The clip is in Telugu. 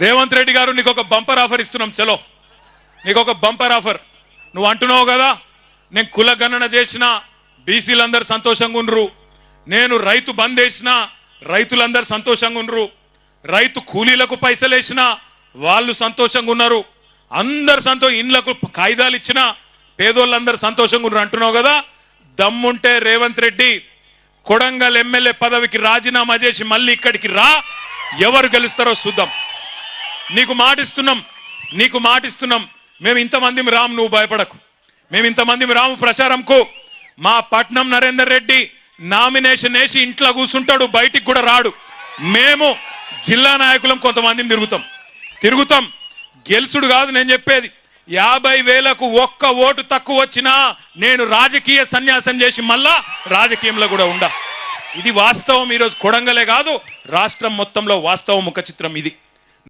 రేవంత్ రెడ్డి గారు నీకు ఒక బంపర్ ఆఫర్ ఇస్తున్నాం. చలో నీకు ఒక బంపర్ ఆఫర్. నువ్వు అంటున్నావు కదా నేను కుల గణన చేసిన బీసీలందరూ సంతోషంగా ఉండ్రు, నేను రైతు బంద్ వేసిన రైతులందరూ సంతోషంగా ఉండ్రు, రైతు కూలీలకు పైసలు వేసిన వాళ్ళు సంతోషంగా ఉన్నారు, అందరు ఇండ్లకు కాయిదాలు ఇచ్చిన పేదోళ్ళందరూ సంతోషంగా ఉన్నారు అంటున్నావు కదా. దమ్ముంటే రేవంత్ రెడ్డి కొడంగల్ ఎమ్మెల్యే పదవికి రాజీనామా చేసి మళ్ళీ ఇక్కడికి రా, ఎవరు గెలుస్తారో చూద్దాం. నీకు మాటిస్తున్నాం. మేము ఇంతమంది రాము, నువ్వు భయపడకు. మేము ఇంతమంది రాము ప్రచారంకు. మా పట్నం నరేందర్ రెడ్డి నామినేషన్ వేసి ఇంట్లో కూర్చుంటాడు, బయటికి కూడా రాడు. మేము జిల్లా నాయకులం కొంతమందిని తిరుగుతాం. గెలుచుడు కాదు నేను చెప్పేది. 50,000కు ఒక్క ఓటు తక్కువ వచ్చినా నేను రాజకీయ సన్యాసం చేసి మళ్ళా రాజకీయంలో కూడా ఉండా. ఇది వాస్తవం. ఈరోజు కొడంగలే కాదు రాష్ట్రం మొత్తంలో వాస్తవం ముఖ చిత్రం ఇది.